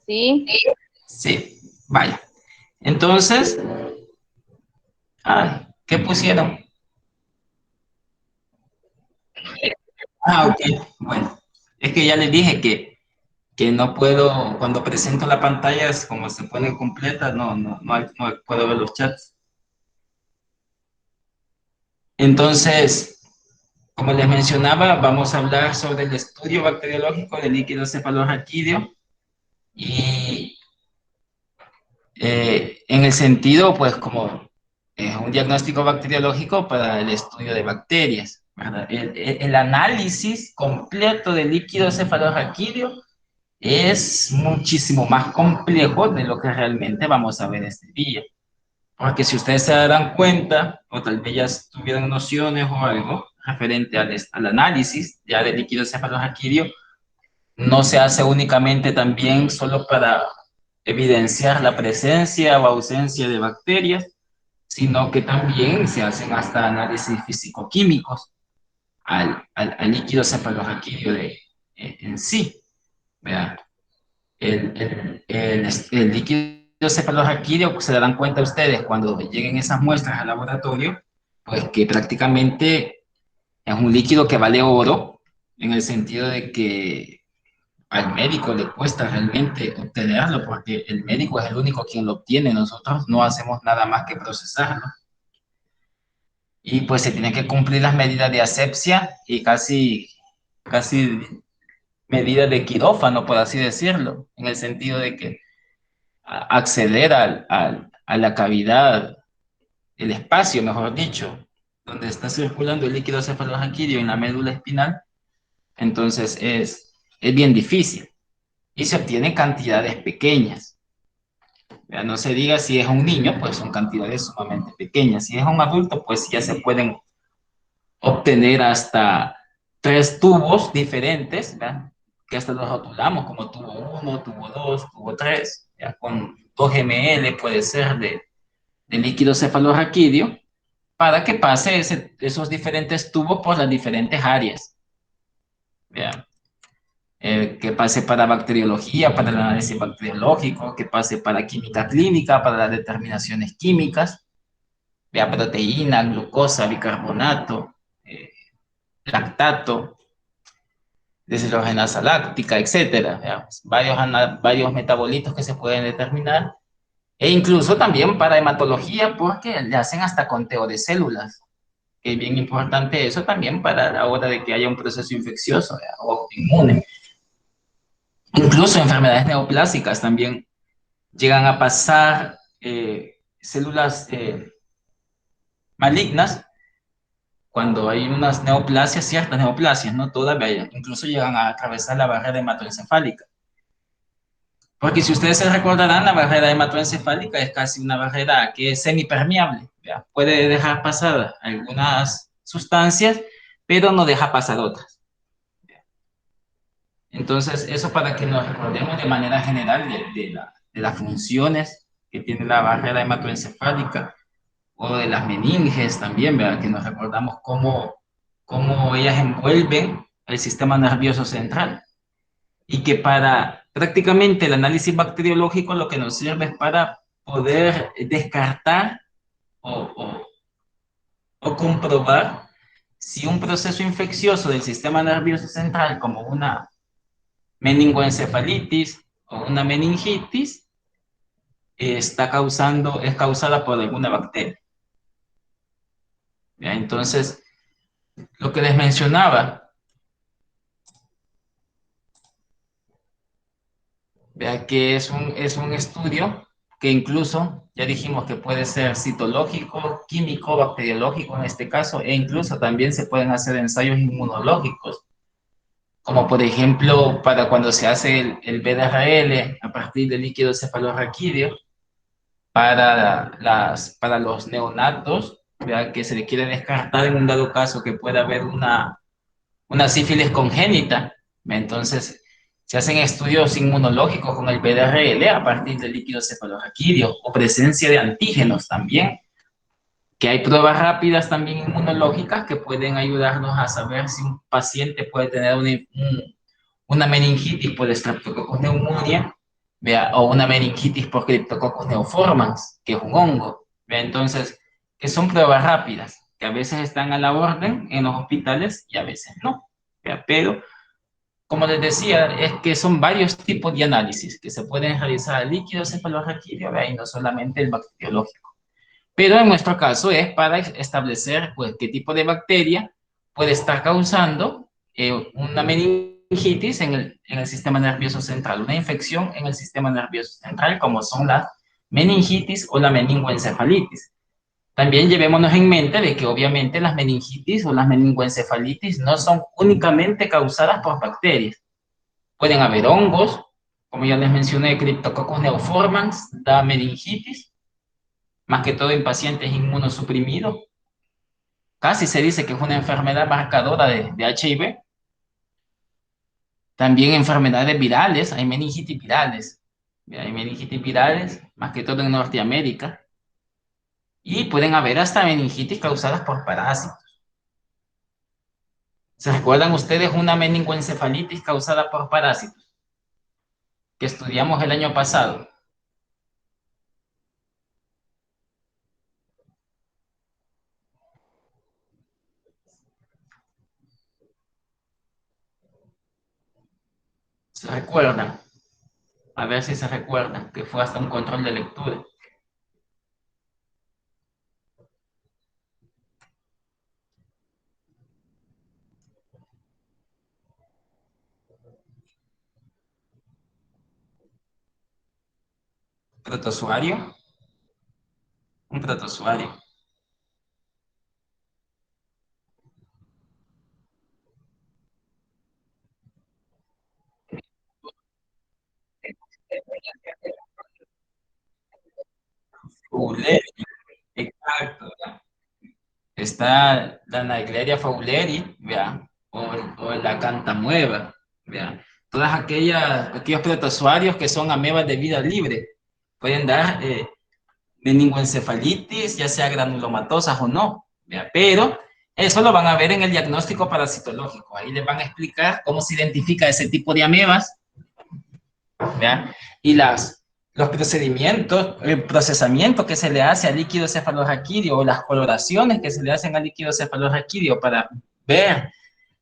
Sí. Sí, vaya. Entonces, ay, ¿qué pusieron? Ah, ok, bueno. Es que ya les dije que no puedo, cuando presento la pantalla, es como se pone completa, no puedo ver los chats. Entonces, como les mencionaba, vamos a hablar sobre el estudio bacteriológico del líquido cefalorraquídeo y en el sentido, pues, como es un diagnóstico bacteriológico para el estudio de bacterias, ¿verdad? El análisis completo del líquido cefalorraquídeo es muchísimo más complejo de lo que realmente vamos a ver este día. Porque si ustedes se darán cuenta, o tal vez ya tuvieran nociones o algo referente al análisis ya del líquido cefalorraquídeo, no se hace únicamente también solo para evidenciar la presencia o ausencia de bacterias, sino que también se hacen hasta análisis físico-químicos al líquido cefalorraquídeo en sí. ¿Verdad? El líquido cefalorraquídeo, se darán cuenta ustedes cuando lleguen esas muestras al laboratorio, pues que prácticamente es un líquido que vale oro, en el sentido de que al médico le cuesta realmente obtenerlo, porque el médico es el único quien lo obtiene, nosotros no hacemos nada más que procesarlo. Y pues se tienen que cumplir las medidas de asepsia y casi medidas de quirófano, por así decirlo, en el sentido de que acceder a la cavidad, el espacio, mejor dicho, donde está circulando el líquido cefalorraquídeo en la médula espinal, entonces es bien difícil y se obtienen cantidades pequeñas. Ya no se diga si es un niño, pues son cantidades sumamente pequeñas. Si es un adulto, pues ya se pueden obtener hasta 3 tubos diferentes, ¿verdad? Que hasta los rotulamos como tubo 1, tubo 2, tubo 3, ya con 2 ml puede ser de líquido cefalorraquídeo, para que pase esos diferentes tubos por las diferentes áreas. ¿Ya? Que pase para bacteriología, para el análisis bacteriológico, que pase para química clínica, para las determinaciones químicas, ¿ya? Proteína, glucosa, bicarbonato, eh, lactato, deshidrogenasa láctica, etcétera. ¿Ya? Varios metabolitos que se pueden determinar. E incluso también para hematología, porque le hacen hasta conteo de células, que es bien importante eso también para la hora de que haya un proceso infeccioso, ¿ya? O inmune. Incluso enfermedades neoplásicas también llegan a pasar células malignas cuando hay unas neoplasias, ciertas neoplasias, no todas, incluso llegan a atravesar la barrera hematoencefálica. Porque si ustedes se recordarán, la barrera hematoencefálica es casi una barrera que es semipermeable, ¿ya? Puede dejar pasar algunas sustancias, pero no deja pasar otras. Entonces, eso para que nos recordemos de manera general de las funciones que tiene la barrera hematoencefálica o de las meninges también, ¿verdad? Que nos recordamos cómo ellas envuelven el sistema nervioso central y que para prácticamente el análisis bacteriológico lo que nos sirve es para poder descartar o, o, o comprobar si un proceso infeccioso del sistema nervioso central, como una meningoencefalitis o una meningitis, es causada por alguna bacteria. ¿Ya? Entonces, lo que les mencionaba, vea que es un estudio que incluso ya dijimos que puede ser citológico, químico, bacteriológico en este caso, e incluso también se pueden hacer ensayos inmunológicos, como por ejemplo para cuando se hace el BDRL a partir del líquido cefalorraquídeo para los neonatos, ¿verdad? Que se le quiere descartar en un dado caso que pueda haber una sífilis congénita. Entonces, se hacen estudios inmunológicos con el PDRL a partir del líquido cefalorraquídeo o presencia de antígenos también, que hay pruebas rápidas también inmunológicas que pueden ayudarnos a saber si un paciente puede tener una meningitis por Streptococcus pneumoniae ¿vea? O una meningitis por Cryptococcus neoformans, que es un hongo, ¿vea? Entonces, que son pruebas rápidas, que a veces están a la orden en los hospitales y a veces no, ¿vea? Pero, como les decía, es que son varios tipos de análisis que se pueden realizar al líquido cefalorraquídeo, ¿vea? Y no solamente el bacteriológico. Pero en nuestro caso es para establecer pues, qué tipo de bacteria puede estar causando una meningitis en el sistema nervioso central, una infección en el sistema nervioso central, como son la meningitis o la meningoencefalitis. También llevémonos en mente de que obviamente las meningitis o las meningoencefalitis no son únicamente causadas por bacterias. Pueden haber hongos, como ya les mencioné, Cryptococcus neoformans, da meningitis, más que todo en pacientes inmunosuprimidos. Casi se dice que es una enfermedad marcadora de HIV. También enfermedades virales, hay meningitis virales. Hay meningitis virales, más que todo en Norteamérica. Y pueden haber hasta meningitis causadas por parásitos. ¿Se recuerdan ustedes una meningoencefalitis causada por parásitos que estudiamos el año pasado? ¿Se recuerdan? A ver si se recuerdan, que fue hasta un control de lectura. Protozoario, un protozoario. Exacto. Está la Naegleria fowleri, ¿vea? O la cantamueva, ¿vea? Todas aquellos protozoarios que son amebas de vida libre pueden dar meningoencefalitis, ya sea granulomatosas o no, ¿vea? Pero eso lo van a ver en el diagnóstico parasitológico. Ahí les van a explicar cómo se identifica ese tipo de amebas, ¿vea? Y los procedimientos, el procesamiento que se le hace al líquido cefalorraquídeo o las coloraciones que se le hacen al líquido cefalorraquídeo para ver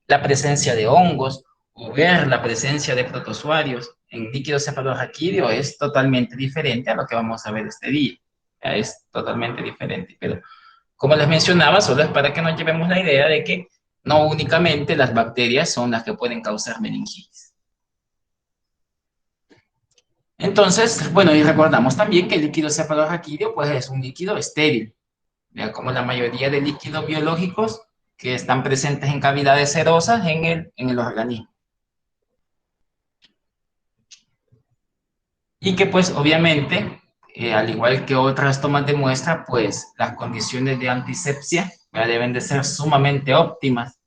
la presencia de hongos o ver la presencia de protozoarios en líquido cefalorraquídeo es totalmente diferente a lo que vamos a ver este día. Es totalmente diferente, pero como les mencionaba, solo es para que nos llevemos la idea de que no únicamente las bacterias son las que pueden causar meningitis. Entonces, bueno, y recordamos también que el líquido cefalorraquídeo pues es un líquido estéril, ¿ya? Como la mayoría de líquidos biológicos que están presentes en cavidades serosas en el organismo. Y que pues obviamente, al igual que otras tomas de muestra, pues las condiciones de antisepsia ya deben de ser sumamente óptimas.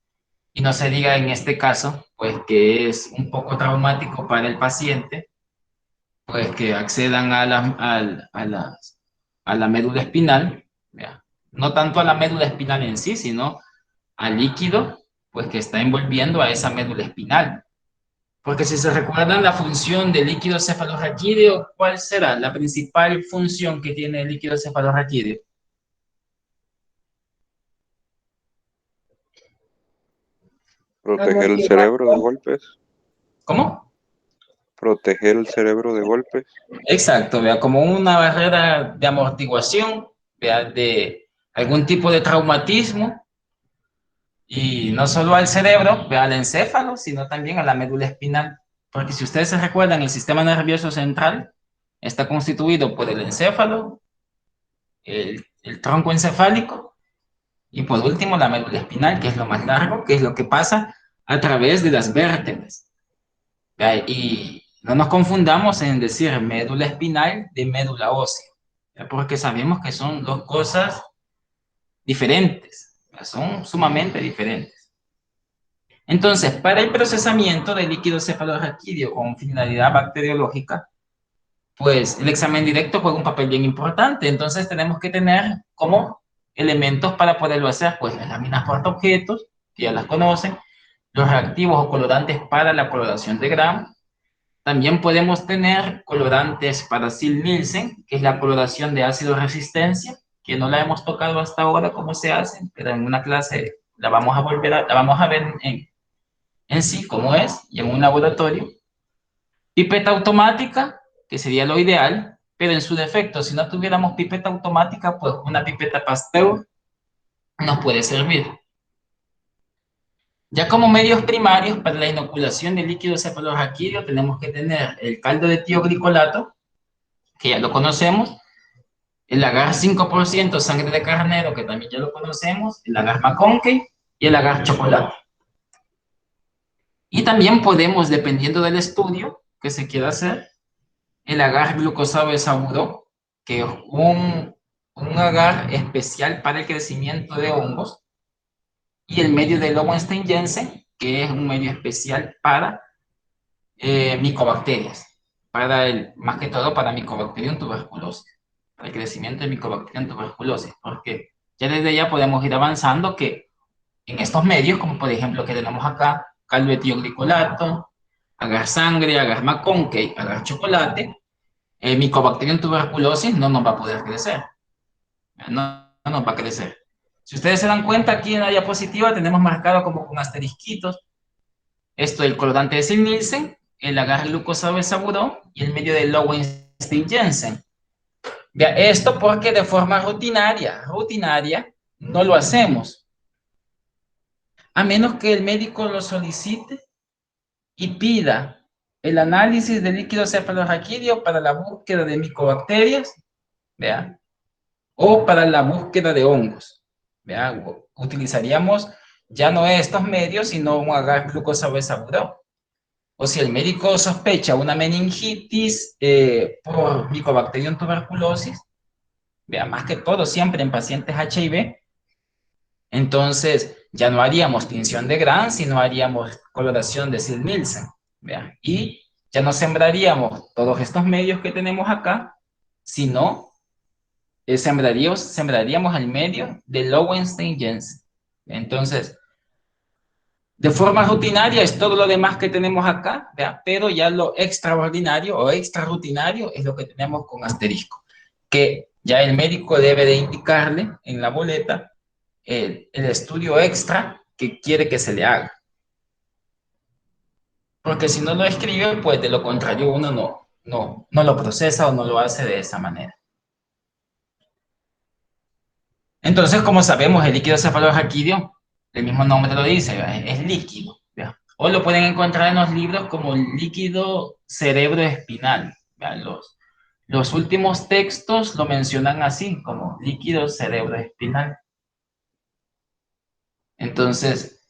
Y no se diga en este caso, pues que es un poco traumático para el paciente, pues que accedan a la médula espinal, ¿ya? No tanto a la médula espinal en sí, sino al líquido, pues que está envolviendo a esa médula espinal. Porque si se recuerdan la función del líquido cefalorraquídeo, ¿cuál será la principal función que tiene el líquido cefalorraquídeo? Proteger el cerebro de golpes. ¿Cómo? Proteger el cerebro de golpes. Exacto, vea, como una barrera de amortiguación, vea, de algún tipo de traumatismo, y no solo al cerebro, vea, al encéfalo, sino también a la médula espinal. Porque si ustedes se recuerdan, el sistema nervioso central está constituido por el encéfalo, el tronco encefálico y por último la médula espinal, que es lo más largo, que es lo que pasa a través de las vértebras. ¿Vea? Y no nos confundamos en decir médula espinal de médula ósea, ¿vea? Porque sabemos que son dos cosas diferentes, ¿vea? Son sumamente diferentes. Entonces, para el procesamiento del líquido cefalorraquídeo con finalidad bacteriológica, pues el examen directo juega un papel bien importante. Entonces, tenemos que tener como elementos para poderlo hacer, pues las láminas portaobjetos, que ya las conocen, los reactivos o colorantes para la coloración de Gram, También podemos tener colorantes para Sil-Nielsen, que es la coloración de ácido resistencia, que no la hemos tocado hasta ahora cómo se hace, pero en una clase la vamos a ver en sí cómo es y en un laboratorio. Pipeta automática, que sería lo ideal, pero en su defecto, si no tuviéramos pipeta automática, pues una pipeta Pasteur nos puede servir. Ya como medios primarios para la inoculación de líquido cefalorraquídeo tenemos que tener el caldo de tioglicolato, que ya lo conocemos, el agar 5% sangre de carnero, que también ya lo conocemos, el agar McConkey y el agar chocolate. Y también podemos, dependiendo del estudio que se quiera hacer, el agar glucosado de Saburó, que es un agar especial para el crecimiento de hongos, y el medio de Lowenstein-Jensen, que es un medio especial para micobacterias, más que todo para Mycobacterium tuberculosis, para el crecimiento de Mycobacterium tuberculosis, porque ya desde ya podemos ir avanzando que en estos medios, como por ejemplo que tenemos acá, caldo de tioglicolato, agar sangre, agar McConkey, agar chocolate, Mycobacterium tuberculosis no nos va a poder crecer, no nos va a crecer. Si ustedes se dan cuenta, aquí en la diapositiva tenemos marcado como con asterisquitos esto, el colorante de Sil-Nielsen, el agar glucosado de Saburó y el medio de Lowenstein-Jensen. Vea, esto porque de forma rutinaria, no lo hacemos. A menos que el médico lo solicite y pida el análisis de líquido cefalorraquídeo para la búsqueda de micobacterias, vea, o para la búsqueda de hongos. Vea, utilizaríamos ya no estos medios, sino un agar glucosado de Saburó. O si el médico sospecha una meningitis por Mycobacterium tuberculosis, vea, más que todo siempre en pacientes HIV, entonces ya no haríamos tinción de Gram, sino haríamos coloración de Sil-Nielsen, vea, y ya no sembraríamos todos estos medios que tenemos acá, sino sembraríamos el medio de Lowenstein-Jensen. Entonces, de forma rutinaria es todo lo demás que tenemos acá, ¿vea? Pero ya lo extraordinario o extrarrutinario es lo que tenemos con asterisco, que ya el médico debe de indicarle en la boleta el estudio extra que quiere que se le haga. Porque si no lo escribe, pues de lo contrario uno no lo procesa o no lo hace de esa manera. Entonces, como sabemos, el líquido cefalorraquídeo, el mismo nombre lo dice, es líquido. ¿Ya? O lo pueden encontrar en los libros como líquido cerebroespinal. ¿Ya? Los últimos textos lo mencionan así, como líquido cerebroespinal. Entonces,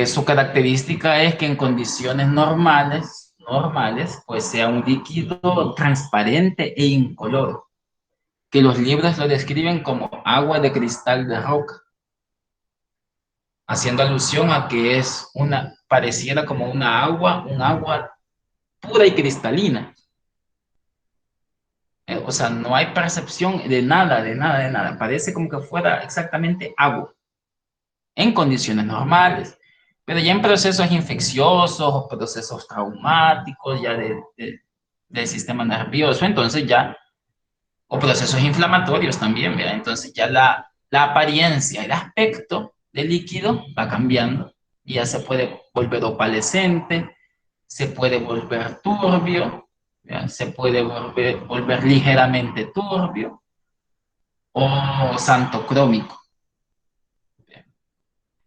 su característica es que en condiciones normales, pues sea un líquido transparente e incoloro, que los libros lo describen como agua de cristal de roca, haciendo alusión a que pareciera como un agua pura y cristalina. O sea, no hay percepción de nada. Parece como que fuera exactamente agua, en condiciones normales. Pero ya en procesos infecciosos o procesos traumáticos, ya del sistema nervioso, entonces ya, o procesos inflamatorios también, ¿verdad? Entonces ya la apariencia, el aspecto del líquido va cambiando y ya se puede volver opalescente, se puede volver turbio, ¿ya? Se puede volver ligeramente turbio o santocrómico.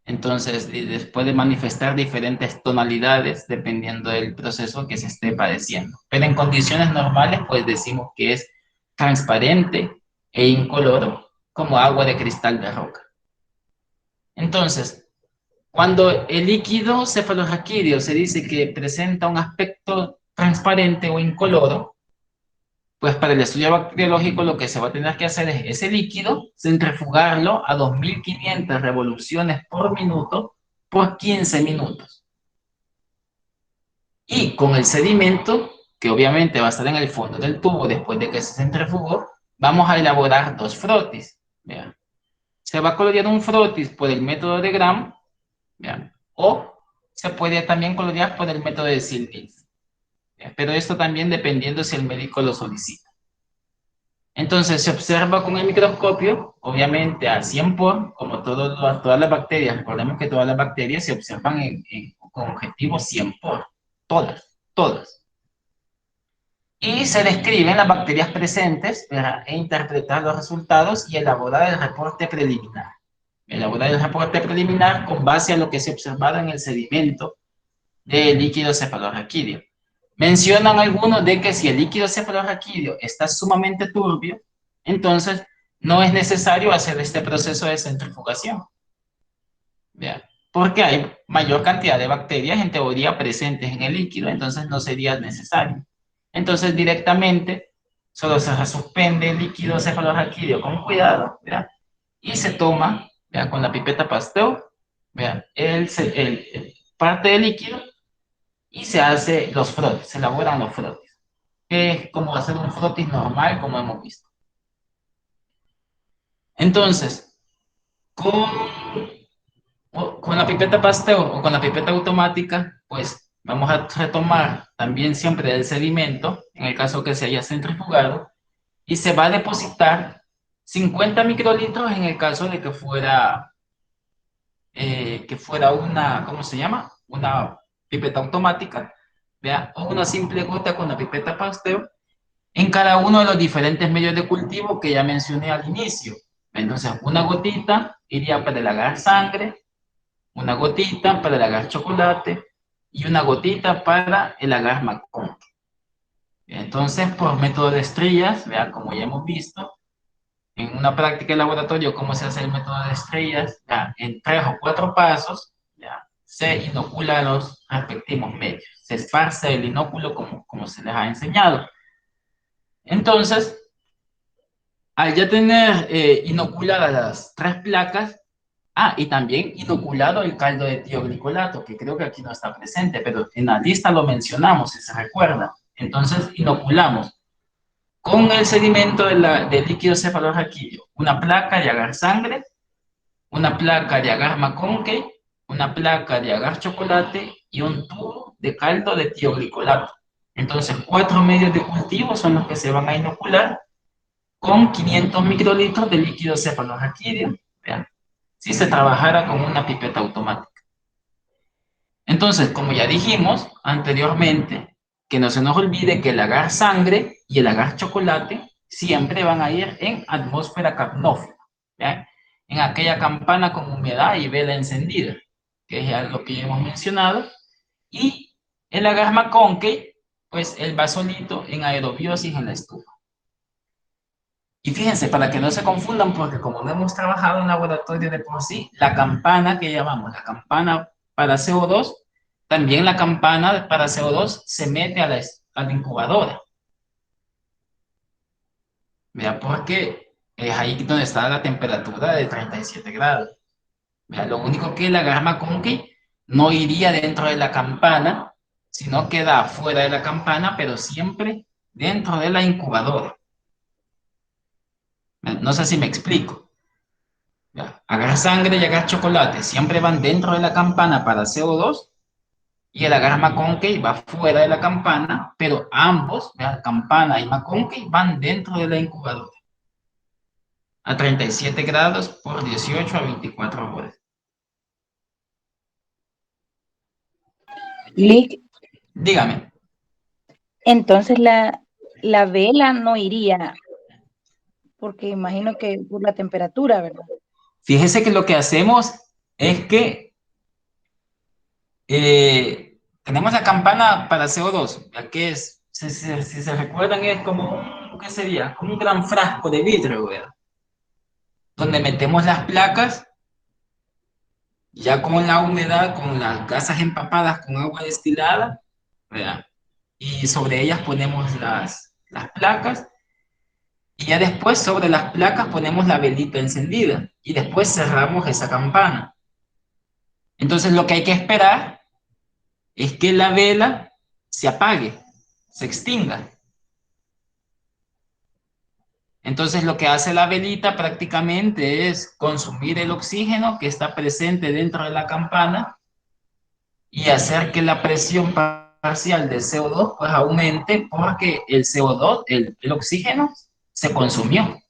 Entonces, puede manifestar diferentes tonalidades dependiendo del proceso que se esté padeciendo. Pero en condiciones normales, pues decimos que es transparente e incoloro, como agua de cristal de roca. Entonces, cuando el líquido cefalorraquídeo se dice que presenta un aspecto transparente o incoloro, pues para el estudio bacteriológico lo que se va a tener que hacer es ese líquido, centrifugarlo a 2500 revoluciones por minuto por 15 minutos. Y con el sedimento, que obviamente va a estar en el fondo del tubo después de que se centrifugó, vamos a elaborar dos frotis. ¿Vean? Se va a colorear un frotis por el método de Gram, ¿vean? O se puede también colorear por el método de Sil-Nielsen. pero esto también dependiendo si el médico lo solicita. Entonces se observa con el microscopio, obviamente a 100 por, como todas las bacterias, recordemos que todas las bacterias se observan con objetivo 100 por, todas. Y se describen las bacterias presentes, ¿verdad? E interpretar los resultados y elaborar el reporte preliminar. Elaborar el reporte preliminar con base a lo que se observaba en el sedimento del líquido cefalorraquídeo. Mencionan algunos de que si el líquido cefalorraquídeo está sumamente turbio, entonces no es necesario hacer este proceso de centrifugación. ¿Ya? Porque hay mayor cantidad de bacterias en teoría presentes en el líquido, entonces no sería necesario. Entonces directamente solo se suspende el líquido cefalorraquídeo con cuidado, ¿ya? Y se toma, ¿ya? Con la pipeta Pasteur, ¿ya? Parte del líquido y se hace los frotis, se elaboran los frotis, que es como hacer un frotis normal, como hemos visto. Entonces, con la pipeta Pasteur o con la pipeta automática, pues vamos a retomar también siempre el sedimento, en el caso que se haya centrifugado, y se va a depositar 50 microlitros en el caso de que fuera una, ¿cómo se llama? Una pipeta automática, ¿vea? O una simple gota con la pipeta Pasteur en cada uno de los diferentes medios de cultivo que ya mencioné al inicio. Entonces, una gotita iría para el agar sangre, una gotita para el agar chocolate y una gotita para el agar macón. Entonces, por método de estrellas, ¿vea? Como ya hemos visto, en una práctica de laboratorio, cómo se hace el método de estrellas, ya, en 3 o 4 pasos, ya, se inocula los respectivos medios. Se esparce el inóculo como se les ha enseñado. Entonces, al ya tener inoculadas las 3 placas, y también inoculado el caldo de tioglicolato, que creo que aquí no está presente, pero en la lista lo mencionamos, si se recuerda. Entonces, inoculamos con el sedimento del líquido cefalorraquídeo una placa de agar sangre, una placa de agar McConkey, una placa de agar chocolate y un tubo de caldo de tioglicolato. Entonces, 4 medios de cultivo son los que se van a inocular con 500 microlitros de líquido cefalorraquídeo, ¿vean? Si se trabajara con una pipeta automática. Entonces, como ya dijimos anteriormente, que no se nos olvide que el agar sangre y el agar chocolate siempre van a ir en atmósfera capnófila, ¿ya? En aquella campana con humedad y vela encendida, que es algo que ya hemos mencionado, y el agar McConkey, pues él va solito en aerobiosis en la estufa. Y fíjense, para que no se confundan, porque como no hemos trabajado en laboratorio de por sí, la campana que llamamos la campana para CO2, también la campana para CO2 se mete a la incubadora. Vea, porque es ahí donde está la temperatura de 37 grados. Vea, lo único que la Gamma Conky no iría dentro de la campana, sino queda afuera de la campana, pero siempre dentro de la incubadora. No sé si me explico. Agar sangre y agar chocolate siempre van dentro de la campana para CO2 y el agar McConkey va fuera de la campana, pero ambos, campana y McConkey, van dentro de la incubadora a 37 grados por 18 a 24 horas. Lick, Dígame. entonces la vela no iría, porque imagino que por la temperatura, ¿verdad? Fíjese que lo que hacemos es que tenemos la campana para CO2, ya que es, si se recuerdan, es como, ¿qué sería? Como un gran frasco de vidrio, ¿verdad? Donde metemos las placas, ya con la humedad, con las gasas empapadas con agua destilada, ¿verdad? Y sobre ellas ponemos las placas, y ya después sobre las placas ponemos la velita encendida, y después cerramos esa campana. Entonces lo que hay que esperar es que la vela se apague, se extinga. Entonces lo que hace la velita prácticamente es consumir el oxígeno que está presente dentro de la campana y hacer que la presión parcial del CO2 pues aumente porque el CO2, el oxígeno, se consumió.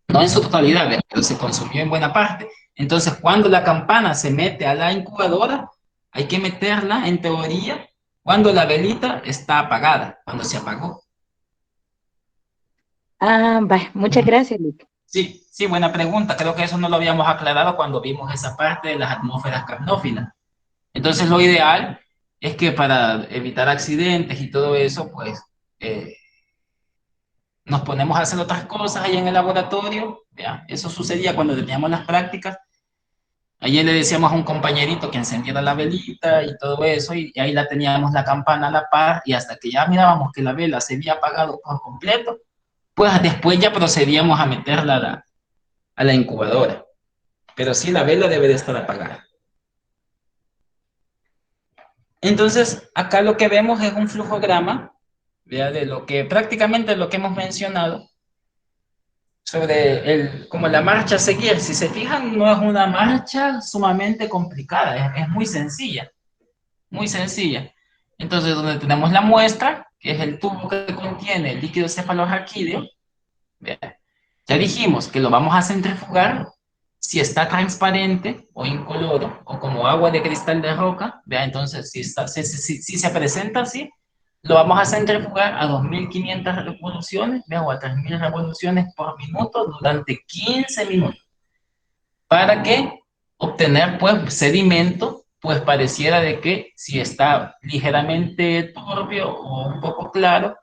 No en su totalidad, pero se consumió en buena parte. Entonces, cuando la campana se mete a la incubadora, hay que meterla, en teoría, cuando la velita está apagada, cuando se apagó. Muchas gracias, Luis. Sí, sí, buena pregunta. Creo que eso no lo habíamos aclarado cuando vimos esa parte de las atmósferas capnófilas. Entonces, lo ideal es que para evitar accidentes y todo eso, pues nos ponemos a hacer otras cosas ahí en el laboratorio. ¿Ya? Eso sucedía cuando teníamos las prácticas. Ayer le decíamos a un compañerito que encendiera la velita y todo eso, y ahí la teníamos la campana a la par, y hasta que ya mirábamos que la vela se había apagado por completo, pues después ya procedíamos a meterla a la incubadora. Pero sí, la vela debe de estar apagada. Entonces, acá lo que vemos es un flujograma, ¿ya? De lo que prácticamente lo que hemos mencionado sobre como la marcha a seguir. Si se fijan, no es una marcha sumamente complicada, es muy sencilla, muy sencilla. Entonces, donde tenemos la muestra, que es el tubo que contiene el líquido cefalorraquídeo, ya dijimos que lo vamos a centrifugar si está transparente o incoloro o como agua de cristal de roca. ¿Vea? Entonces, si se presenta así, lo vamos a centrifugar a 2500 revoluciones, ¿vea? O a 3000 revoluciones por minuto durante 15 minutos. ¿Para qué? Obtener pues sedimento, pues pareciera de que si está ligeramente turbio o un poco claro,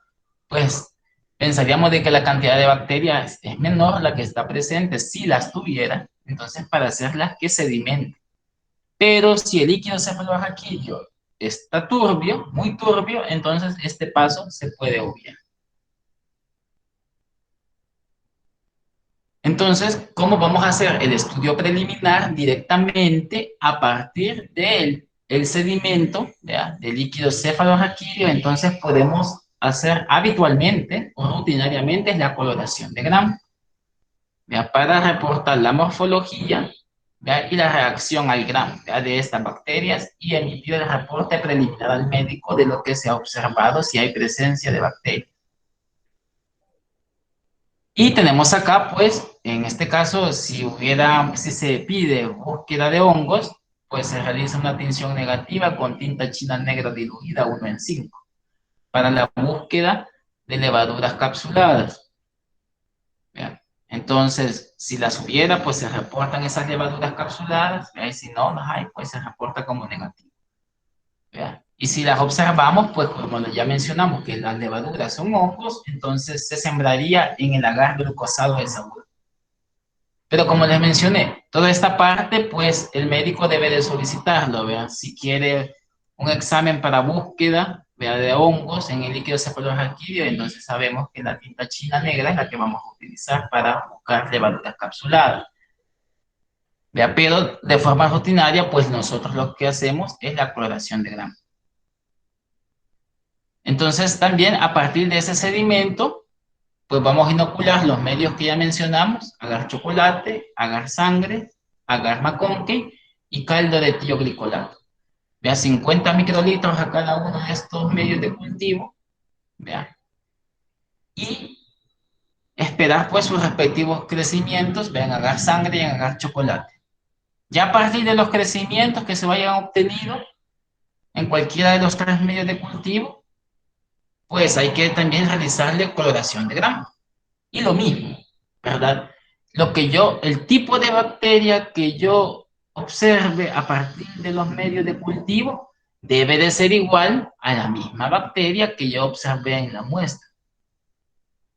pues pensaríamos de que la cantidad de bacterias es menor la que está presente, si las tuviera, entonces para hacerlas que sedimenten. Pero si el líquido cefalorraquídeo está turbio, muy turbio, entonces este paso se puede obviar. Entonces, ¿cómo vamos a hacer el estudio preliminar? Directamente a partir del sedimento, ¿ya? Del líquido cefalorraquídeo. Entonces podemos hacer habitualmente o rutinariamente la coloración de Gram, ¿ya? Para reportar la morfología, ¿ya? Y la reacción al Gram, ¿ya? De estas bacterias, y emitir el reporte preliminar al médico de lo que se ha observado, si hay presencia de bacterias. Y tenemos acá, pues, en este caso, si se pide búsqueda de hongos, pues se realiza una tinción negativa con tinta china negra diluida 1:5 para la búsqueda de levaduras capsuladas. ¿Vean? Entonces, si las hubiera, pues se reportan esas levaduras capsuladas. ¿Vean? Y si no las hay, pues se reporta como negativo. ¿Vean? Y si las observamos, pues como ya mencionamos que las levaduras son hongos, entonces se sembraría en el agar glucosado de sabor. Pero como les mencioné, toda esta parte, pues el médico debe de solicitarlo, ¿verdad? Si quiere un examen para búsqueda, ¿verdad? De hongos en el líquido cefalorraquídeo, entonces sabemos que la tinta china negra es la que vamos a utilizar para buscar levaduras capsuladas. ¿Verdad? Pero de forma rutinaria, pues nosotros lo que hacemos es la coloración de Gram. Entonces también a partir de ese sedimento, pues vamos a inocular los medios que ya mencionamos: agar chocolate, agar sangre, agar McConkey y caldo de tioglicolato. Vea, 50 microlitros a cada uno de estos medios de cultivo. Vea. Y esperar pues sus respectivos crecimientos, vean, agar sangre y agar chocolate. Ya a partir de los crecimientos que se vayan obtenido en cualquiera de los 3 medios de cultivo, pues hay que también realizarle coloración de Gram. Y lo mismo, ¿verdad? El tipo de bacteria que yo observe a partir de los medios de cultivo debe de ser igual a la misma bacteria que yo observé en la muestra.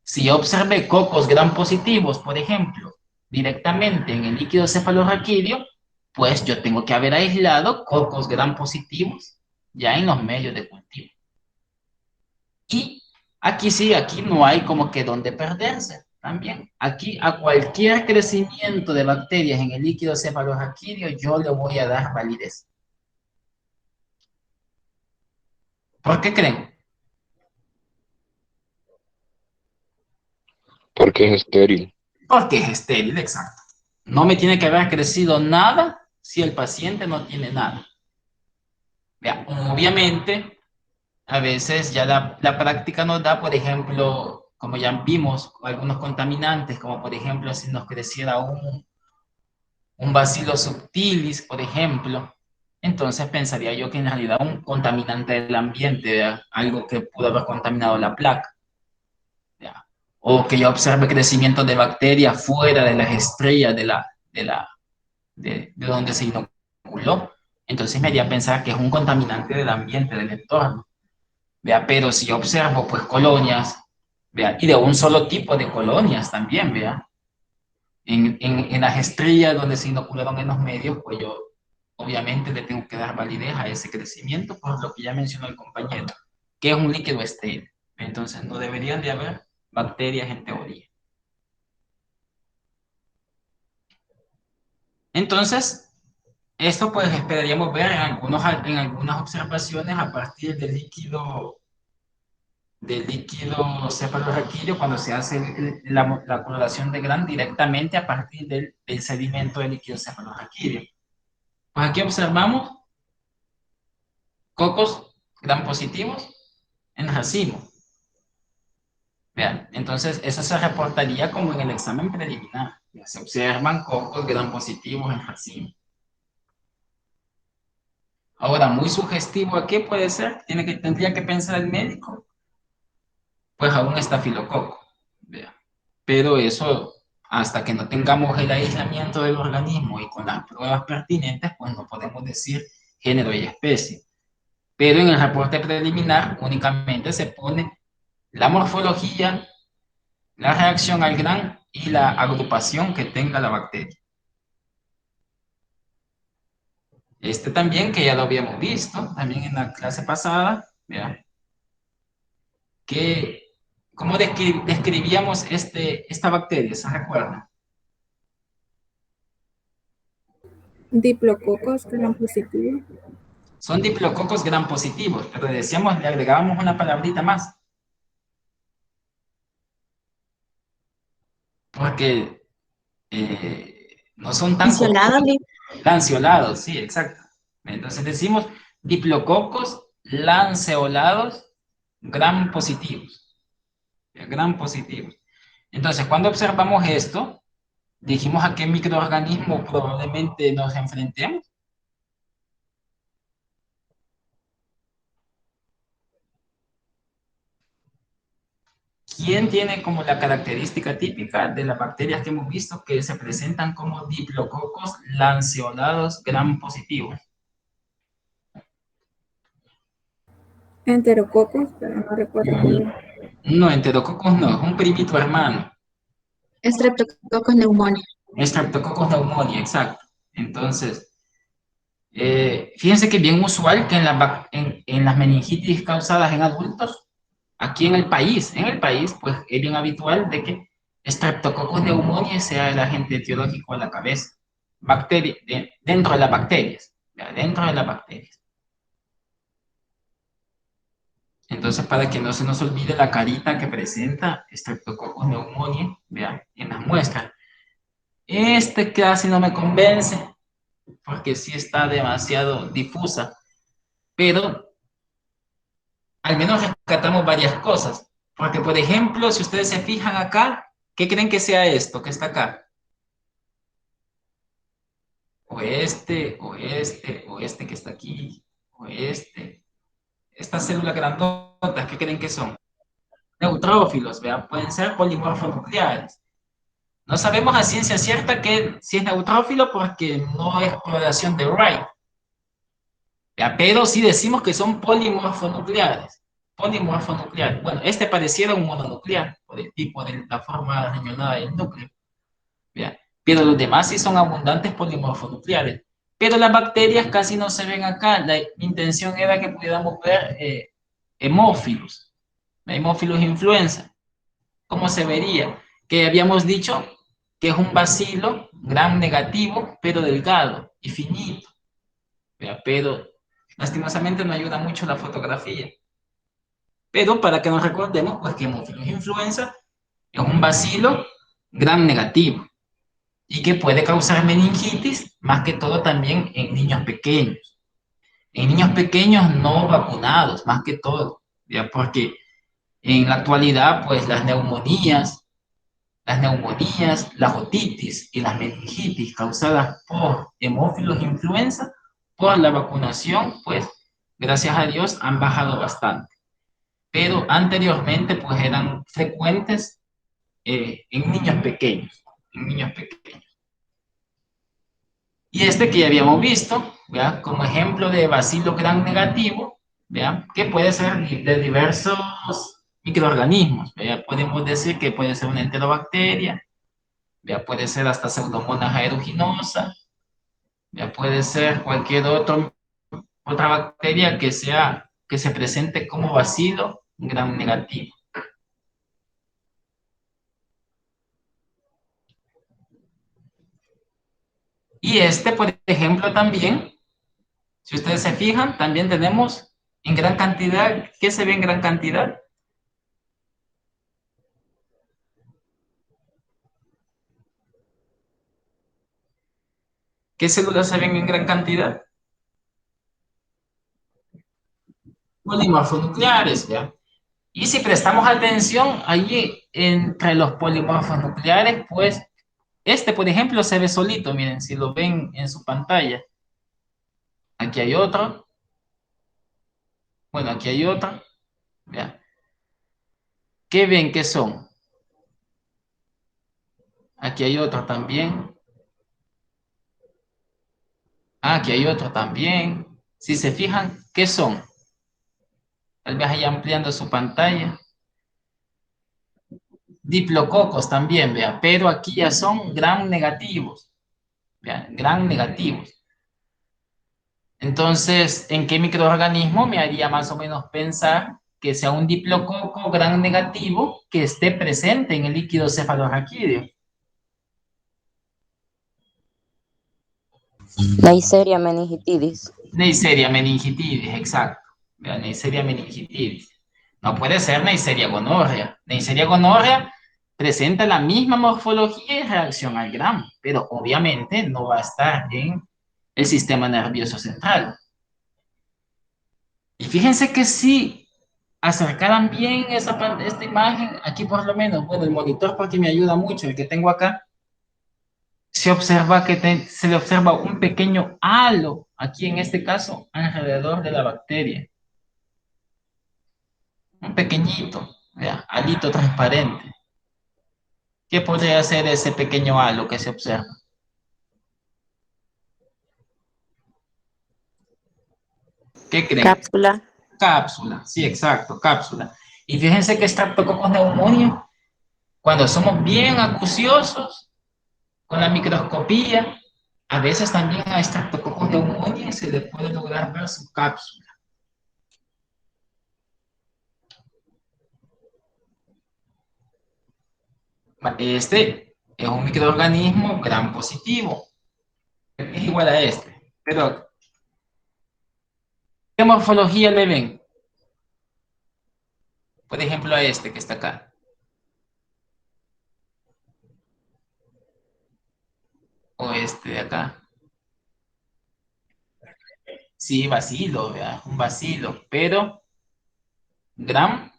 Si yo observé cocos gram positivos, por ejemplo, directamente en el líquido cefalorraquídeo, pues yo tengo que haber aislado cocos gram positivos ya en los medios de cultivo. Y aquí sí, aquí no hay como que donde perderse. También aquí a cualquier crecimiento de bacterias en el líquido cefalorraquídeo yo le voy a dar validez. ¿Por qué creen? Porque es estéril. Porque es estéril, exacto. No me tiene que haber crecido nada si el paciente no tiene nada. Vea, obviamente, a veces ya la práctica nos da, por ejemplo, como ya vimos, algunos contaminantes, como por ejemplo, si nos creciera un Bacillus subtilis, por ejemplo, entonces pensaría yo que en realidad un contaminante del ambiente, ¿verdad? Algo que pudo haber contaminado la placa, ¿verdad? O que yo observe crecimiento de bacterias fuera de las estrellas de donde se inoculó, entonces me haría pensar que es un contaminante del ambiente, del entorno. ¿Vea? Pero si yo observo pues colonias, ¿vea? Y de un solo tipo de colonias también, ¿vea? En las estrellas donde se inocularon en los medios, pues yo obviamente le tengo que dar validez a ese crecimiento por lo que ya mencionó el compañero, que es un líquido estéril. Entonces no deberían de haber bacterias en teoría. Entonces, esto pues esperaríamos ver en algunas observaciones a partir del líquido cefalorraquídeo cuando se hace la cloración de Gram directamente a partir del sedimento del líquido cefalorraquídeo. Pues aquí observamos cocos Gram positivos en racimo. Vean, entonces eso se reportaría como en el examen preliminar. Ya se observan cocos Gram positivos en racimo. Ahora, muy sugestivo aquí puede ser, tendría que pensar el médico, pues a un estafilococo. Vean. Pero eso, hasta que no tengamos el aislamiento del organismo y con las pruebas pertinentes, pues no podemos decir género y especie. Pero en el reporte preliminar únicamente se pone la morfología, la reacción al gran y la agrupación que tenga la bacteria. Este también, que ya lo habíamos visto, también en la clase pasada, ¿verdad? Que, ¿cómo describíamos esta bacteria? ¿Se recuerdan? Diplococos gram positivo. Son diplococos gram positivos, pero decíamos, le agregábamos una palabrita más. Porque no son tan Lanceolados. lanceolados, sí, exacto. Entonces decimos diplococos lanceolados gram positivos. Gram positivos. Entonces, cuando observamos esto, dijimos a qué microorganismo probablemente nos enfrentemos. ¿Quién tiene como la característica típica de las bacterias que hemos visto que se presentan como diplococos lanceolados gram positivos? Enterococos, pero no recuerdo muy bien. No, enterococos no, es un primito hermano. Streptococcus pneumoniae. Streptococcus pneumoniae, exacto. Entonces, fíjense que es bien usual que en las meningitis causadas en adultos, aquí en el país, pues es bien habitual de que Streptococcus pneumoniae sea el agente etiológico de la cabeza. Dentro de las bacterias, ¿ya? Dentro de las bacterias. Entonces, para que no se nos olvide la carita que presenta Streptococcus pneumoniae, vean, en las muestras. Casi no me convence, porque sí está demasiado difusa, pero al menos rescatamos varias cosas. Porque, por ejemplo, si ustedes se fijan acá, ¿qué creen que sea esto que está acá? O este que está aquí, o este. Estas células grandotas, ¿qué creen que son? Neutrófilos, ¿vean? Pueden ser polimorfonucleares. No sabemos a ciencia cierta que si es neutrófilo porque no es población de Wright. ¿Ya? Pero sí decimos que son polimorfonucleares. Polimorfonucleares. Bueno, este pareciera un mononuclear, por el tipo de la forma riñonada del núcleo. ¿Ya? Pero los demás sí son abundantes polimorfonucleares. Pero las bacterias casi no se ven acá. La intención era que pudiéramos ver hemófilos. Hemófilos influenza. ¿Cómo se vería? Que habíamos dicho que es un bacilo gram negativo, pero delgado y finito. ¿Ya? Pero lastimosamente no ayuda mucho la fotografía. Pero para que nos recordemos, pues que hemófilos influenza es un bacilo gram negativo y que puede causar meningitis, más que todo también en niños pequeños. en niños pequeños no vacunados, más que todo, ¿ya? Porque en la actualidad, pues las otitis y las meningitis causadas por hemófilos influenza, por la vacunación, pues gracias a Dios han bajado bastante. Pero anteriormente, pues eran frecuentes en niños pequeños, en niños pequeños. Y este que ya habíamos visto, ¿ya? Como ejemplo de bacilo gram negativo, ¿ya? Que puede ser de diversos microorganismos, ¿ya? Podemos decir que puede ser una enterobacteria, ¿ya? Puede ser hasta Pseudomonas aeruginosa, ¿ya? Puede ser cualquier otra bacteria que se presente como bacilo gram negativo. Y este, por ejemplo, también, si ustedes se fijan, también tenemos en gran cantidad. ¿Qué se ve en gran cantidad? ¿Qué células se ven en gran cantidad? Polimorfonucleares, ¿ya? Y si prestamos atención, allí entre los polimorfonucleares, pues, este, por ejemplo, se ve solito, miren, si lo ven en su pantalla. Aquí hay otro. Bueno, aquí hay otro. ¿Ya? ¿Qué ven que son? Aquí hay otro también. Ah, aquí hay otro también. Si se fijan, ¿qué son? Tal vez ahí ampliando su pantalla. Diplococos también, vea, pero aquí ya son gram negativos. Vea, gram negativos. Entonces, ¿en qué microorganismo me haría más o menos pensar que sea un diplococo gram negativo que esté presente en el líquido cefalorraquídeo? Neisseria meningitidis. Neisseria meningitidis, exacto. Vea, Neisseria meningitidis. No puede ser Neisseria gonorrea. Neisseria gonorrea presenta la misma morfología y reacción al gram, pero obviamente no va a estar en el sistema nervioso central. Y fíjense que si acercaran bien esta imagen, aquí por lo menos, bueno, el monitor porque me ayuda mucho, el que tengo acá, se observa que se le observa un pequeño halo, aquí en este caso, alrededor de la bacteria. Un pequeñito, ¿vea? Halito transparente. ¿Qué podría ser ese pequeño halo que se observa? ¿Qué creen? Cápsula. Cápsula, sí, exacto, cápsula. Y fíjense que Streptococcus pneumoniae, cuando somos bien acuciosos con la microscopía, a veces también a Streptococcus pneumoniae se le puede lograr ver su cápsula. Este es un microorganismo gram positivo, es igual a este, pero ¿qué morfología le ven? Por ejemplo, a este que está acá. O este de acá. Sí, bacilo, ¿verdad? Un bacilo, pero gram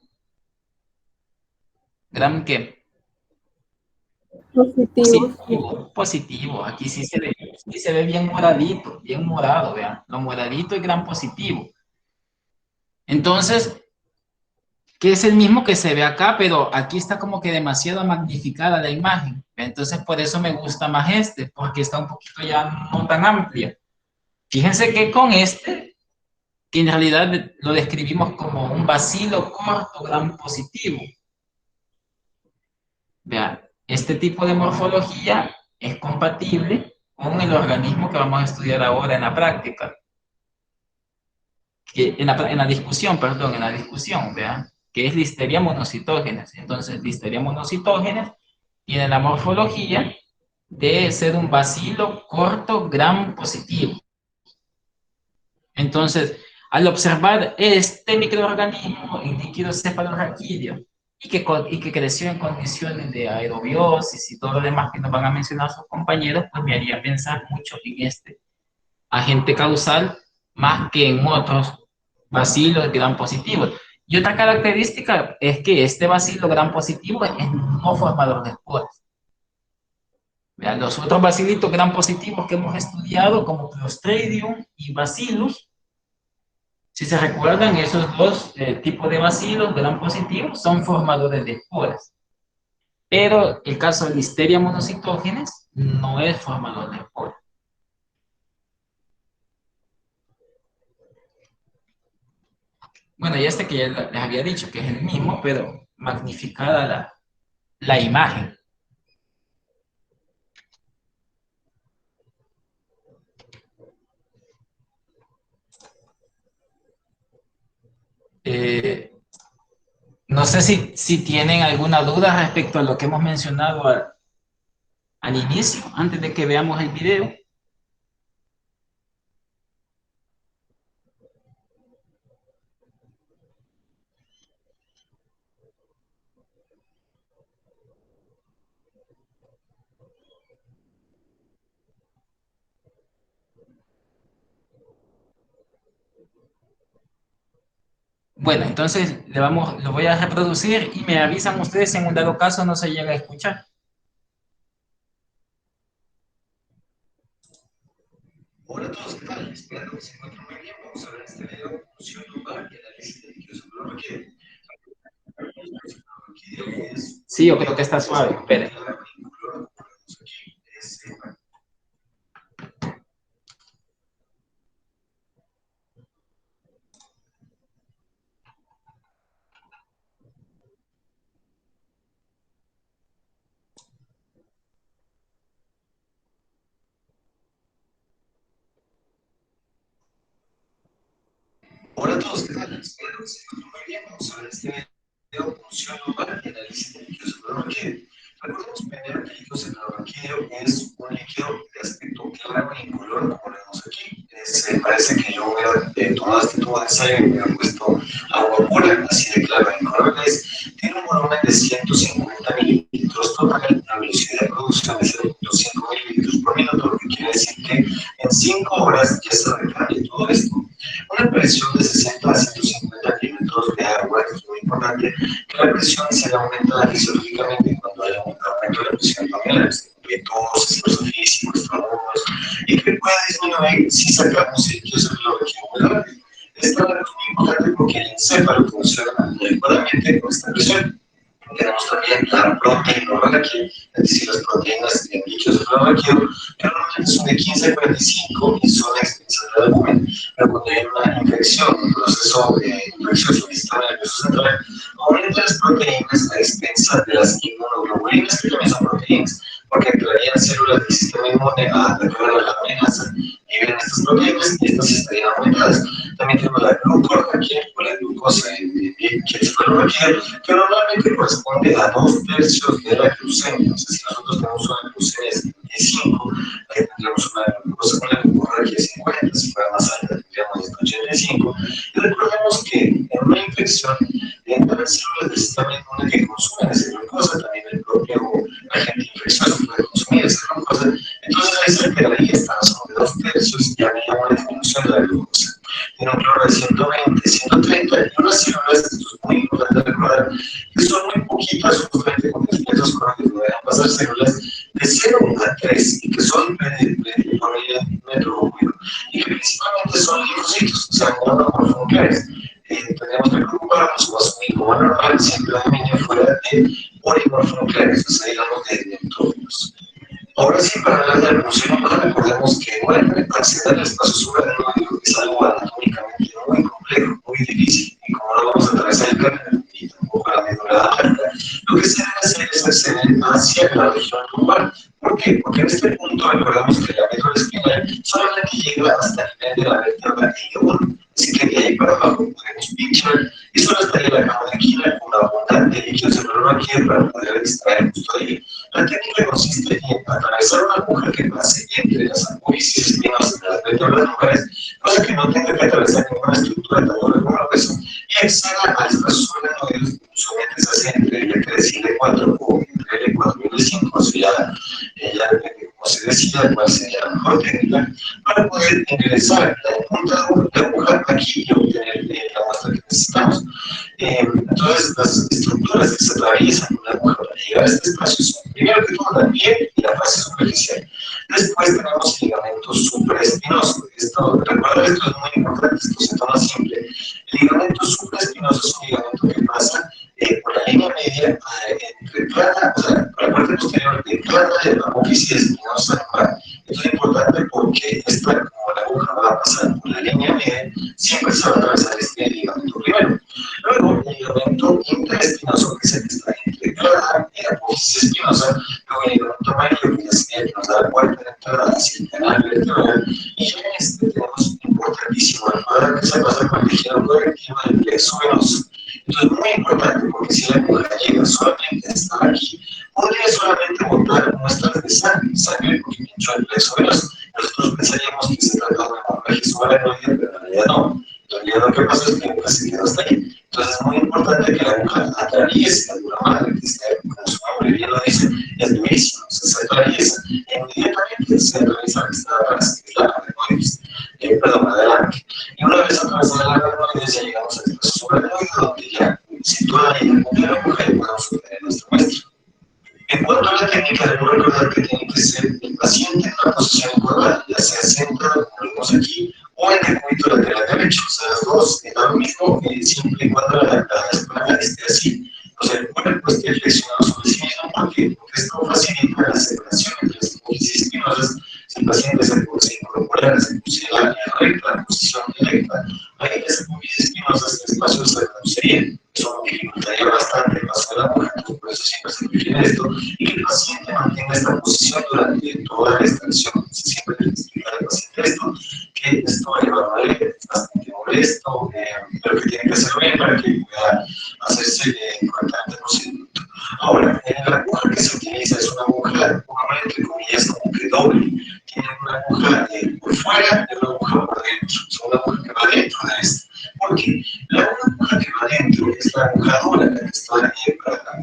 ¿qué? Positivos. Positivo. Aquí sí se ve bien moradito, bien morado, vean. Lo moradito es gram positivo. Entonces, que es el mismo que se ve acá, pero aquí está como que demasiado magnificada la imagen. Entonces, por eso me gusta más este, porque está un poquito ya no tan amplia. Fíjense que con este, que en realidad lo describimos como un bacilo corto gram positivo. Vean, este tipo de morfología es compatible con el organismo que vamos a estudiar ahora en la práctica. En la discusión, perdón, en la discusión, vean, que es Listeria monocitógenes. Entonces, Listeria monocitógenes tiene la morfología de ser un bacilo corto gram positivo. Entonces, al observar este microorganismo en líquido cefalorraquídeo y que creció en condiciones de aerobiosis y todo lo demás que nos van a mencionar sus compañeros, pues me haría pensar mucho en este agente causal más que en otros bacilos gram positivos. Y otra característica es que este bacilo gram positivo es no formador de esporas. Vean, los otros bacilitos gram positivos que hemos estudiado, como Clostridium y Bacillus, si se recuerdan, esos dos tipos de bacilos gram positivos son formadores de esporas. Pero el caso de Listeria monocytogenes no es formador de esporas. Bueno, y este que ya les había dicho que es el mismo, pero magnificada la imagen. No sé si tienen alguna duda respecto a lo que hemos mencionado al inicio, antes de que veamos el video. Bueno, entonces lo voy a reproducir y me avisan ustedes si en un dado caso no se llega a escuchar. Hola a todos, ¿qué tal? Espero que se encuentren muy bien. Vamos a ver este video función lumbar y análisis de líquidos celular. Sí, yo creo que está suave. Esperen. Hola a todos, ¿qué tal? Espero que se encuentren muy bien. Vamos a ver este video función lumbar y análisis de líquidos celular. Recordemos primero que el líquido celular es un líquido de aspecto claro y incoloro, como lo vemos aquí. Parece que yo hubiera tomado este tubo de ensayo y me hubiera puesto agua pura, así de claro y incoloro. Tiene un volumen de 150 mililitros total, la velocidad de producción es de 5 mililitros por minuto, lo que quiere decir que en 5 horas ya se recambia todo esto. Una presión de 60 a 150 mililitros de agua es muy importante, que la presión se aumenta fisiológicamente cuando hay un aumento de la presión abdominal, tos, esfuerzo físico, estornudos, y que puede disminuir si sacamos el líquido celular muy rápido. Esto es muy importante porque el encéfalo funciona adecuadamente con esta presión. Tenemos también la proteína aquí, es decir, las proteínas en líquido celular que normalmente son de 15 a 45 y son extensas del volumen, pero cuando hay una infección, un proceso infeccioso del sistema nervioso central, aumentan las proteínas a expensas de las inmunoglobulinas, que también son proteínas, porque actuarían células del sistema inmune a atacar a la amenaza. Y ven estas proteínas y estas estarían aumentadas. También tenemos la glucosa aquí, o la glucosa que es que normalmente corresponde a 2/3 de la glucemia. O sea, si nosotros tenemos una glucemia de 75, ahí tendríamos una glucosa con la glucosa de 50, si fuera más alta tendríamos 185. Y recordemos que en una infección entran células del sistema inmune que consumen esa glucosa, también el propio agente infeccioso puede consumir esa glucosa. Entonces ahí se quedaría esta razón de 2/3 y habría una disminución de la glucosa. Tiene un cloro de 120, 130 y unas células, esto es muy importante recordar, que son muy poquitas, justamente con estos crónicos no dejan pasar células de 0 a 3 y que son de familia metrobúmico y que principalmente son linfocitos, o sea, monomorfonucleares. Tendríamos que preocuparnos o asumir como normal si el predominio fuera de polimorfonucleares, o sea, digamos de neutrófilos. Ahora sí, para hablar de la función humana, recordemos que, bueno, acceder al espacio suprarrenal es algo anatómicamente muy complejo, muy difícil, y como no vamos a atravesar el cráneo y tampoco la médula alta, lo que se debe hacer es acceder hacia la región lumbar. ¿Por qué? Porque en este punto recordamos que la médula espinal solamente llega hasta el nivel de la vértebra L1, así que de ahí para abajo podemos pinchar y solo estaría la cama de quina con abundante líquido celular aquí para poder extraer justo ahí. La técnica consiste en atravesar una aguja que pase entre las apófisis espinosas de las vértebras lumbares, cosa que no tenga que atravesar ninguna estructura tan dura como la hueso, y acceda al espacio suprarrenal, usualmente se hace entre el L3 y el L4 o entre el L4 y el L5, o sea, ya depende cómo se decida cuál sería la mejor técnica, para poder ingresar la punta de la aguja aquí y obtener la muestra que necesitamos. Entonces, las estructuras que se atraviesan con la aguja para llegar a este espacio son, primero que todo, la piel y la fase superficial. Después tenemos el ligamento supraespinoso. Recuerda, esto es muy importante, esto se toma simple. El ligamento supraespinoso es un ligamento que pasa por la línea media entre plata, o sea, por la parte posterior de plata de la apófisis espinosa lumbar. Esto es importante porque como la aguja va a pasar por la línea media, siempre se va a atravesar este ligamento primero. Luego, el ligamento interespinoso, que es el que está entre plata y la apófisis espinosa. Luego, el ligamento amarillo, que es el que nos da la puerta de entrada hacia el canal vertebral. Y ya en este tenemos importantísimo el cuadro que se pasa por el tejido conectivo del plexo venoso. Entonces, muy importante, porque si la aguja llega solamente a estar aquí, podría solamente botar muestras de sangre porque pinchó el plexo venoso. Nosotros pensaríamos que se trata de una hemorragia subarachnoidea, pero en realidad no. En realidad lo que pasa es que nunca se quedó hasta ahí. Entonces, es muy importante que la aguja atraviese la dura madre, que está, como su nombre bien lo dice, es durísimo. Se atraviesa inmediatamente, se atraviesa la que está atrás, que es la adenoides, adelante. Y una vez atravesada la adenoides, ya llegamos al plexo subarachnoide, donde ya situada en el punto de la aguja, ya podemos obtener nuestra muestra. En cuanto a la técnica, debemos recordar que tiene que ser el paciente en una posición encuadrada, ya sea sentado, como vemos aquí, o en el cúbito lateral derecho. O sea, las dos da lo mismo, siempre y cuando la espalda esté así. O sea, el cuerpo esté flexionado sobre sí mismo. ¿Por qué? Porque esto facilita la separación entre las apófisis espinosas. Si el paciente se incorpora a la posición recta, la posición directa, ahí las apófisis espinosas, el espacio se reduciría. Eso dificultaría bastante el paso de la aguja, entonces por eso siempre se prefiere esto, y que el paciente mantenga esta posición durante toda la extensión. Siempre hay que explicar al paciente esto, que esto va a llevar bastante molesto, pero que tiene que hacerlo bien para que pueda hacerse correctamente el procedimiento. Ahora, la aguja que se utiliza es una aguja, entre comillas, como que doble. Tiene una aguja por fuera y una aguja por dentro. Es una aguja que va dentro de esta. ¿Por qué? La aguja que va dentro es la aguja dura, la que está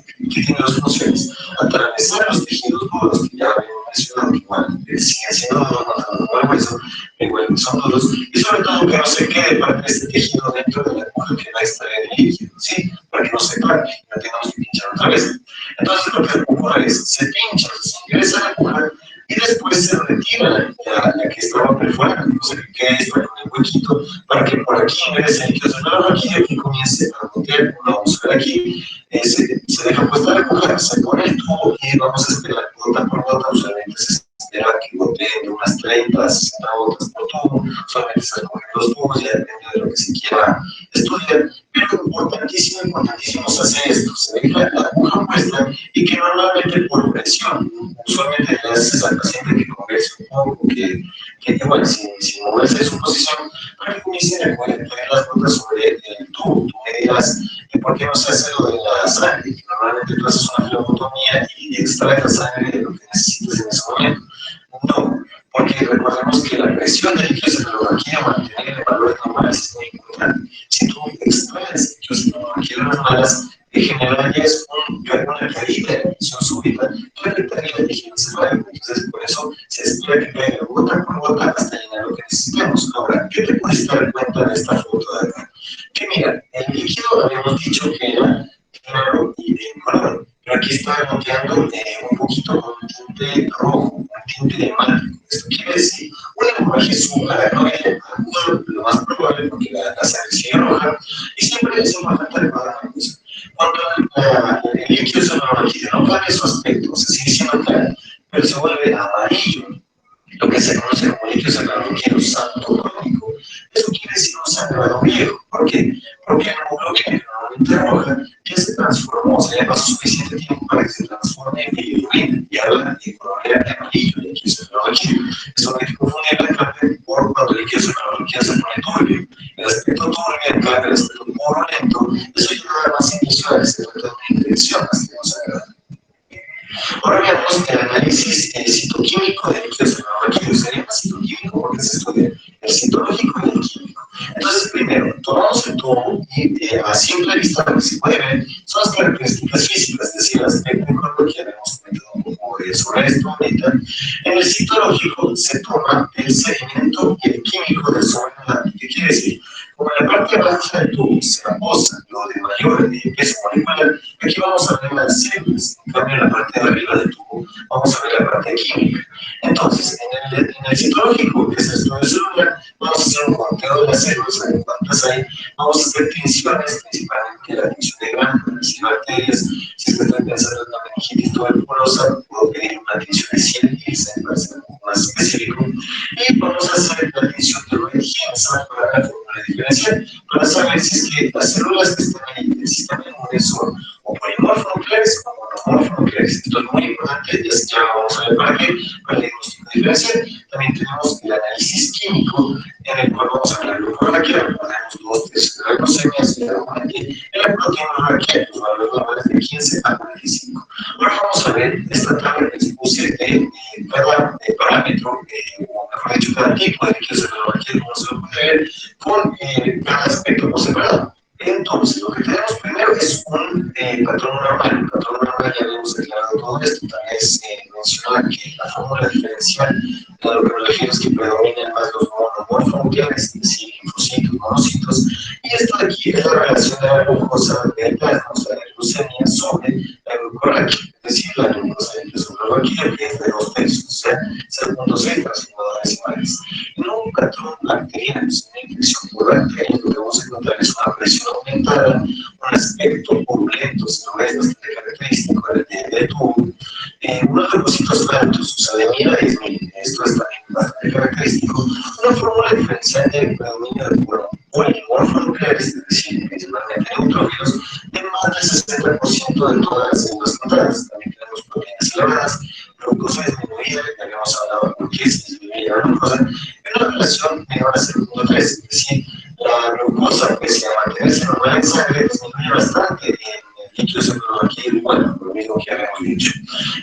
que tiene dos funciones: atravesar los tejidos duros, que ya habíamos mencionado, que igual siguen siendo duros, no el hueso, igual son duros, y sobre todo que no se quede parte de este tejido dentro de la aguja que va a extraer el líquido, ¿sí? Para que no se parte, no tengamos que pinchar otra vez. Entonces, lo que ocurre es: se pincha, se ingresa la aguja, y después se retira la que estaba perforada, o sea, que quede esta con el huequito, para que por aquí ingrese el líquido celular, aquí y aquí comience a gotear, como lo vamos a ver aquí. Se deja puesta la aguja, se pone el tubo y vamos a esperar gota por gota. Usualmente se espera que goteen de unas 30 a 60 gotas por tubo. Usualmente se recogen los tubos, ya depende de lo que se quiera estudiar. Pero importantísimo es hacer esto: se deja la aguja puesta y que normalmente por presión, usualmente le haces al paciente que converse un poco, que igual, sin moverse de su posición, para que comience a poner las gotas sobre el tubo. Tú me dirás, ¿por qué no se hace lo de la sangre? Que normalmente tú haces una flebotomía y extraes la sangre de lo que necesitas en ese momento. No, porque recordemos que la presión del líquido cefalorraquídeo, mantener en valores normales, es muy importante. Si tú extraes líquido cefalorraquídeo normales, generarías una caída de presión súbita que afectaría el tejido cefálico. Entonces, por eso se espera que caiga gota por gota hasta llenar lo que necesitamos. Ahora, ¿qué te puedes dar cuenta de esta foto de acá? Que mira, el líquido habíamos dicho que era claro y de color, pero aquí está moteando un poquito con un tinte rojo, un tinte hemático. Esto quiere decir una hemorragia subarachnoidea aguda, lo más probable, porque la sangre sigue roja, y siempre es importante recordar una cosa: cuando el líquido cefalorraquídeo no cambia su aspecto, se sigue siendo claro, pero se vuelve amarillo, lo que se conoce como líquido cefalorraquídeo santotónico, eso quiere decir un sangrado viejo. ¿Por qué? Porque la hemoglobina, normalmente roja, ya se transformó, o sea, ya pasó suficiente tiempo para que se transforme en bilirrubina, y ahora de color amarillo, el líquido cefalorraquídeo. Eso no hay que confundir la carne por cuando el líquido cefalorraquídeo se pone turbio. El aspecto turbio, en cambio, el aspecto purulento, eso ya da más inicio a ese efecto de una infección, así que no se agrada. Ahora veamos el análisis citoquímico del líquido cefalorraquídeo. Sería más citoquímico porque se estudia el citológico y el químico. Entonces, primero, tomamos el tubo y a simple vista lo que se puede ver son las características físicas, es decir, el aspecto micro que habíamos comentado un poco sobre esto ahorita. En el citológico se toma el sedimento y el químico del suelo. ¿Qué quiere decir? Como en la parte baja del tubo se reposa lo de mayor peso molecular, aquí vamos a ver las células, en cambio en la parte de arriba del tubo vamos a ver la parte química. Entonces, en el citológico, que es el estudio celular, vamos a hacer un conteo de las células, a ver cuántas hay, vamos a hacer tensiones, principalmente la tensión de glándulas y bacterias. Si estoy pensando en una meningitis tuberculosa, puedo pedir una tensión de 100 Nielsen para ser un poco más específico, y vamos a hacer la tensión de Roentgen para la fórmula diferencial, para saber si es que las células que están ahí del sistema inmune son o polimorfonucleares o monomorfonucleares. Esto es muy importante, ya vamos a ver para qué, para el diagnóstico diferencial. También tenemos el análisis químico, en el cual vamos a ver la glucoraquia, tenemos 2 de glucemias y en la proteína raquia, los valores normales de 15 a 45. Ahora vamos a ver esta tabla que les puse de cada parámetro, o mejor dicho, cada tipo de líquido celular, como se lo puede ver, con cada aspecto por separado. Entonces, lo que tenemos primero es un patrón normal. El patrón normal ya habíamos declarado todo esto. También es mencionar que la fórmula diferencial a lo que me refiero es que predominan más los monomorfonucleares, es decir, linfocitos, monocitos. Y esto de aquí es la relación de la glucosa del plasma, o sea, la glucemia sobre la glucoraquia. Es decir, la glucosa del glucoraquia que es de 2 tercios, o sea, 0.6 transformadores decimales. En un patrón bacteriano, una infección por bacterias, lo que vamos a encontrar es una presión aumentada, un aspecto purulento, si lo ves bastante característico del tubo, unos leucocitos altos, o sea, de 1000 a 10.000, esto es también bastante característico, una fórmula diferencial de predominio de polimorfonucleares, es decir, principalmente neutrófilos, de más del 60% de todas las células contadas. También tenemos proteínas elevadas, glucosa disminuida, que habíamos hablado por qué se disminuye la glucosa, y una relación menor a 0.3, es decir, la glucosa, pese a mantenerse normal en sangre, disminuye bastante en el líquido celular, aquí, bueno, lo mismo que habíamos dicho.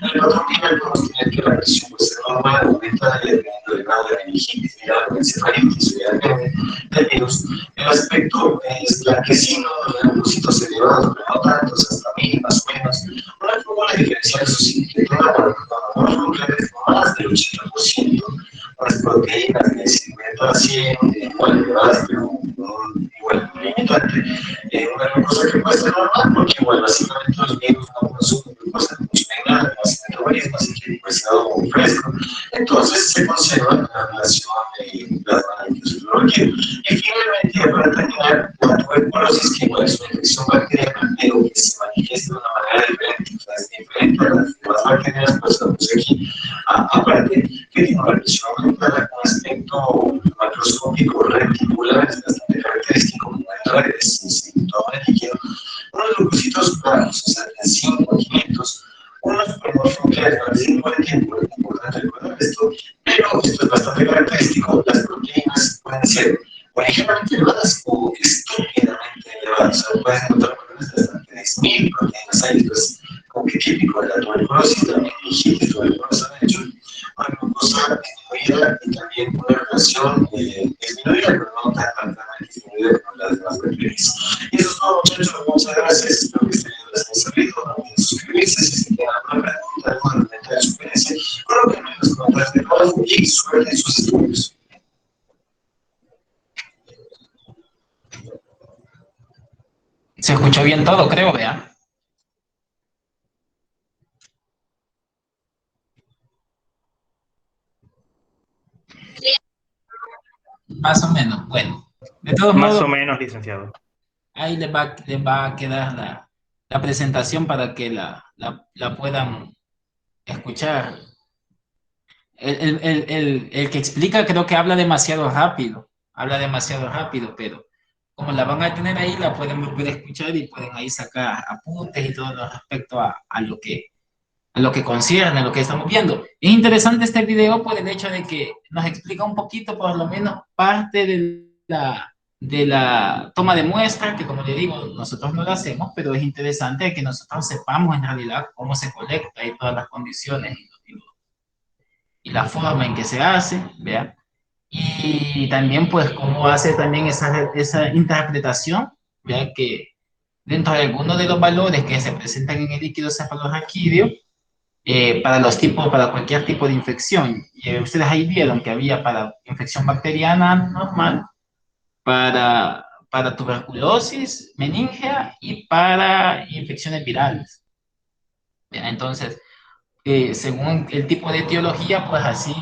En el patrón primario podemos tener que la presión puede ser normal, aumentada, y dependiendo del grado de meningitis, de encefalitis, de virus. El aspecto es blanquecino, los leucocitos elevados, pero no tantos, hasta 1000 más o menos. Una fórmula diferencial, eso sí, que tenga monomorfonucleares más del 80%, las proteínas de 50 a 100, igual elevadas, pero igual limitante, una glucosa que puede ser normal, porque igual básicamente los virus no consumen glucosa, no consumen nada, no hacen metabolismo, así que puede ser algo muy fresco. Entonces se conserva la relación de plasma y y finalmente, para terminar, la tuberculosis, que igual es una infección bacteriana, pero que se manifiesta de una manera diferente, o sea, es diferente a las demás bacterias, pues la puse aquí, aparte, que tiene una presión aumentada con aspecto macroscópico reticular, es bastante característico, como en redes, en todo el líquido, unos leucocitos bajos, o sea, de 5 a 500, unos primordiales para decir cuál tiempo, es importante recordar esto, pero esto es bastante característico, las proteínas pueden ser o ligeramente elevadas o estúpidamente elevadas, o sea, puedes encontrar proteínas de hasta 10.000 proteínas ahí, esto es como que típico de la tuberculosis, también meningitis, tuberculosa, de hecho, una glucosa disminuida y también una relación disminuida, pero no tan altamente disminuida como las demás bacterias. Y eso es todo, muchachos, muchas gracias, espero que estén les haya servido, no olviden suscribirse si se tienen alguna pregunta, algún comentario de sugerencia, colóquenme en los comentarios de abajo y suerte en sus estudios. Se escuchó bien todo, creo, vea. Más o menos, bueno. De todos Más modos, o menos, licenciado. ahí les va a quedar la presentación para que la puedan escuchar. El que explica creo que habla demasiado rápido, pero como la van a tener ahí, la pueden volver a escuchar y pueden ahí sacar apuntes y todo respecto a lo que concierne, a lo que estamos viendo. Es interesante este video por el hecho de que nos explica un poquito, por lo menos, parte de la toma de muestra, que como le digo, nosotros no lo hacemos, pero es interesante que nosotros sepamos en realidad cómo se colecta y todas las condiciones y la forma en que se hace, ¿vea? y también pues cómo hace también esa interpretación, ya que dentro de algunos de los valores que se presentan en el líquido cefalorraquídeo, para cualquier tipo de infección. Ustedes ahí vieron que había para infección bacteriana normal, para tuberculosis, meningia y para infecciones virales. ¿Ya? Entonces, según el tipo de etiología, pues así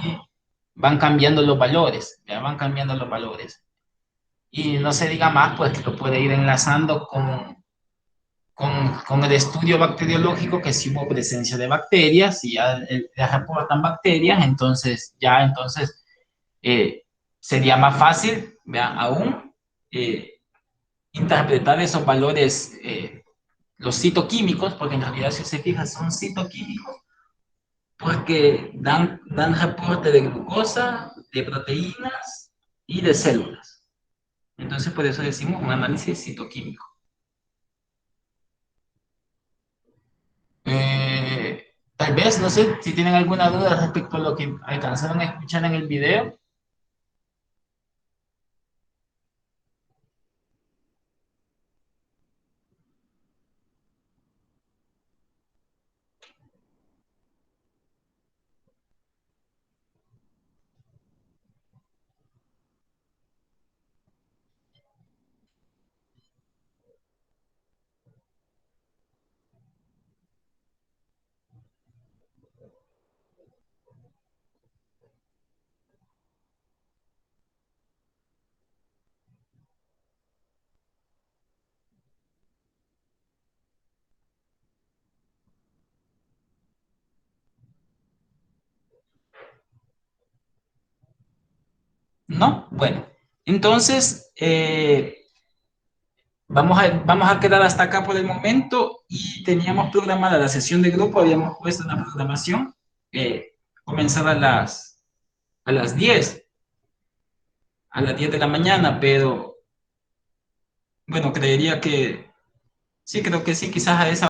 van cambiando los valores, ya van cambiando los valores. Y no se diga más, pues que lo puede ir enlazando con el estudio bacteriológico, que si hubo presencia de bacterias, y ya les reportan bacterias, entonces eh, sería más fácil, ¿vea? Aún interpretar esos valores, los citoquímicos, porque en realidad si se fija son citoquímicos, porque dan reporte de glucosa, de proteínas y de células. Entonces por eso decimos un análisis citoquímico. Tal vez, no sé si tienen alguna duda respecto a lo que alcanzaron a escuchar en el video. ¿No? Bueno, entonces vamos a quedar hasta acá por el momento, y teníamos programada la sesión de grupo, habíamos puesto una programación, comenzar a las 10 de la mañana, pero bueno, creería que sí, creo que sí, quizás a esa